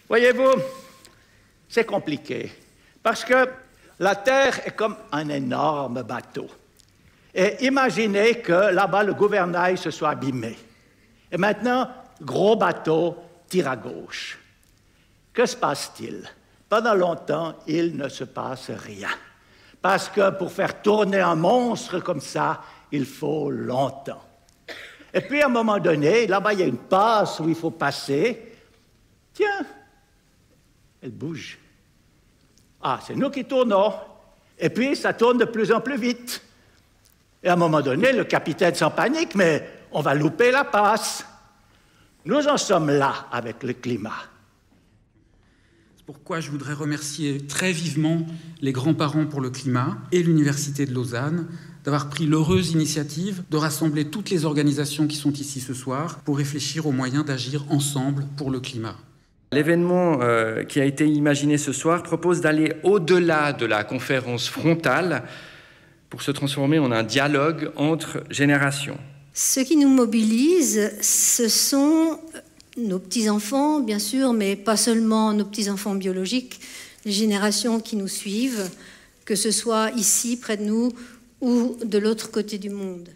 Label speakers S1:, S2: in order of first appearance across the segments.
S1: Voyez-vous, c'est compliqué, parce que la Terre est comme un énorme bateau. Et imaginez que là-bas, le gouvernail se soit abîmé. Et maintenant, gros bateau tire à gauche. Que se passe-t-il? Pendant longtemps, il ne se passe rien. Parce que pour faire tourner un monstre comme ça, il faut longtemps. Et puis, à un moment donné, là-bas, il y a une passe où il faut passer. Tiens, elle bouge. Ah, c'est nous qui tournons. Et puis, ça tourne de plus en plus vite. Et à un moment donné, le capitaine s'en panique, mais on va louper la passe. Nous en sommes là avec le climat.
S2: C'est pourquoi je voudrais remercier très vivement les grands-parents pour le climat et l'Université de Lausanne d'avoir pris l'heureuse initiative de rassembler toutes les organisations qui sont ici ce soir pour réfléchir aux moyens d'agir ensemble pour le climat.
S3: L'événement qui a été imaginé ce soir propose d'aller au-delà de la conférence frontale pour se transformer en un dialogue entre générations.
S4: Ce qui nous mobilise, ce sont nos petits-enfants, bien sûr, mais pas seulement nos petits-enfants biologiques, les générations qui nous suivent, que ce soit ici, près de nous, ou de l'autre côté du monde.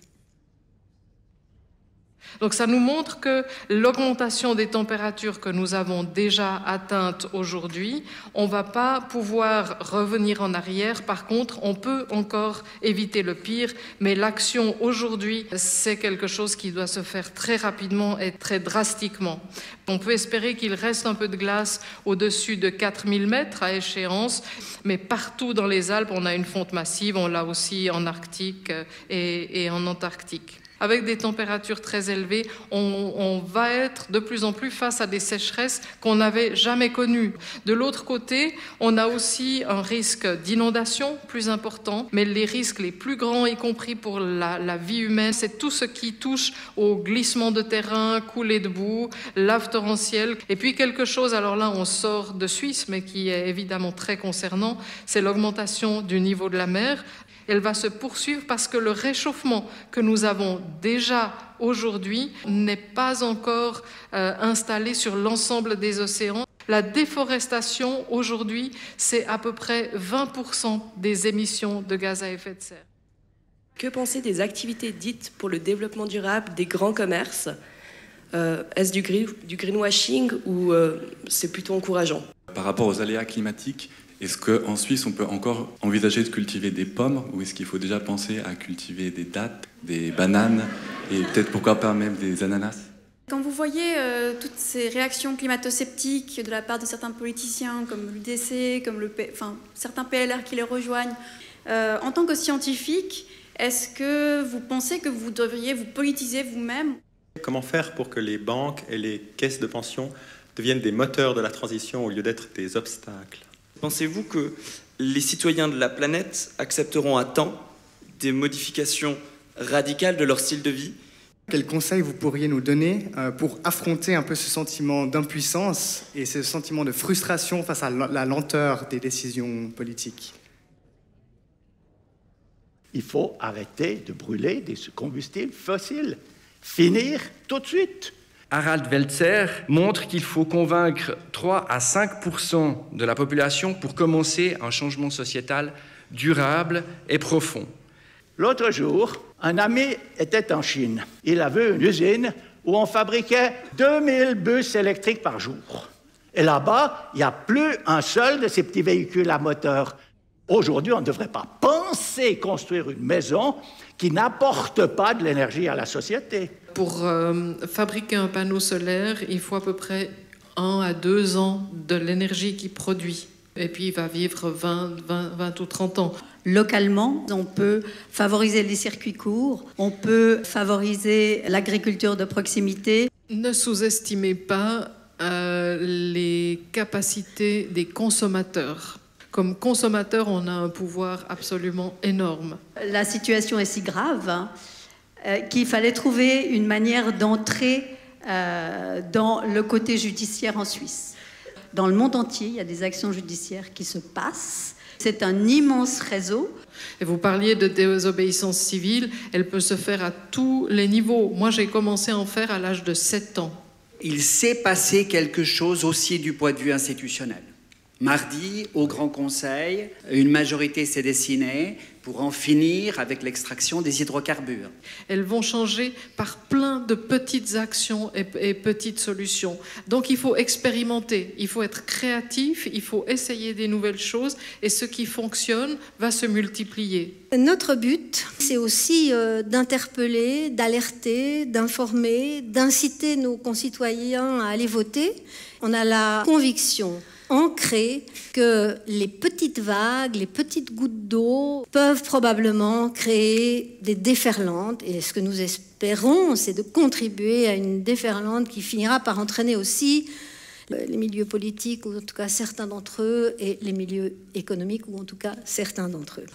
S5: Donc ça nous montre que l'augmentation des températures que nous avons déjà atteintes aujourd'hui, on ne va pas pouvoir revenir en arrière. Par contre, on peut encore éviter le pire, mais l'action aujourd'hui, c'est quelque chose qui doit se faire très rapidement et très drastiquement. On peut espérer qu'il reste un peu de glace au-dessus de 4000 mètres à échéance, mais partout dans les Alpes, on a une fonte massive, on l'a aussi en Arctique et en Antarctique. Avec des températures très élevées, on va être de plus en plus face à des sécheresses qu'on n'avait jamais connues. De l'autre côté, on a aussi un risque d'inondation plus important, mais les risques les plus grands, y compris pour la vie humaine, c'est tout ce qui touche au glissement de terrain, coulée de boue, lave torrentielle. Et puis quelque chose, alors là on sort de Suisse, mais qui est évidemment très concernant, c'est l'augmentation du niveau de la mer. Elle va se poursuivre parce que le réchauffement que nous avons déjà aujourd'hui n'est pas encore installé sur l'ensemble des océans. La déforestation aujourd'hui, c'est à peu près 20% des émissions de gaz à effet de serre.
S6: Que penser des activités dites pour le développement durable des grands commerces? Est-ce du greenwashing ou c'est plutôt encourageant?
S7: Par rapport aux aléas climatiques, est-ce qu'en Suisse, on peut encore envisager de cultiver des pommes ou est-ce qu'il faut déjà penser à cultiver des dattes, des bananes et peut-être pourquoi pas même des ananas?
S8: Quand vous voyez toutes ces réactions climato-sceptiques de la part de certains politiciens comme l'UDC, comme certains PLR qui les rejoignent, en tant que scientifique, est-ce que vous pensez que vous devriez vous politiser vous-même?
S9: Comment faire pour que les banques et les caisses de pension deviennent des moteurs de la transition au lieu d'être des obstacles?
S10: Pensez-vous que les citoyens de la planète accepteront à temps des modifications radicales de leur style de vie?
S11: Quels conseils vous pourriez nous donner pour affronter un peu ce sentiment d'impuissance et ce sentiment de frustration face à la lenteur des décisions politiques?
S1: Il faut arrêter de brûler des combustibles fossiles. Finir tout de suite.
S3: Harald Welzer montre qu'il faut convaincre 3 à 5% de la population pour commencer un changement sociétal durable et profond.
S1: L'autre jour, un ami était en Chine. Il avait une usine où on fabriquait 2000 bus électriques par jour. Et là-bas, il n'y a plus un seul de ces petits véhicules à moteur. Aujourd'hui, on ne devrait pas penser construire une maison qui n'apporte pas de l'énergie à la société.
S5: Pour fabriquer un panneau solaire, il faut à peu près 1 à 2 ans de l'énergie qu'il produit. Et puis, il va vivre 20 ou 30 ans.
S4: Localement, on peut favoriser les circuits courts, on peut favoriser l'agriculture de proximité.
S5: Ne sous-estimez pas les capacités des consommateurs. Comme consommateur, on a un pouvoir absolument énorme.
S4: La situation est si grave qu'il fallait trouver une manière d'entrer dans le côté judiciaire en Suisse. Dans le monde entier, il y a des actions judiciaires qui se passent. C'est un immense réseau.
S5: Et vous parliez de désobéissance civile, elle peut se faire à tous les niveaux. Moi, j'ai commencé à en faire à l'âge de 7 ans.
S12: Il s'est passé quelque chose aussi du point de vue institutionnel. Mardi, au Grand Conseil, une majorité s'est dessinée pour en finir avec l'extraction des hydrocarbures.
S5: Elles vont changer par plein de petites actions et petites solutions. Donc il faut expérimenter, il faut être créatif, il faut essayer des nouvelles choses et ce qui fonctionne va se multiplier.
S4: Notre but, c'est aussi d'interpeller, d'alerter, d'informer, d'inciter nos concitoyens à aller voter. On a la conviction ancrée que les petites vagues, les petites gouttes d'eau peuvent probablement créer des déferlantes. Et ce que nous espérons, c'est de contribuer à une déferlante qui finira par entraîner aussi les milieux politiques, ou en tout cas certains d'entre eux, et les milieux économiques, ou en tout cas certains d'entre eux.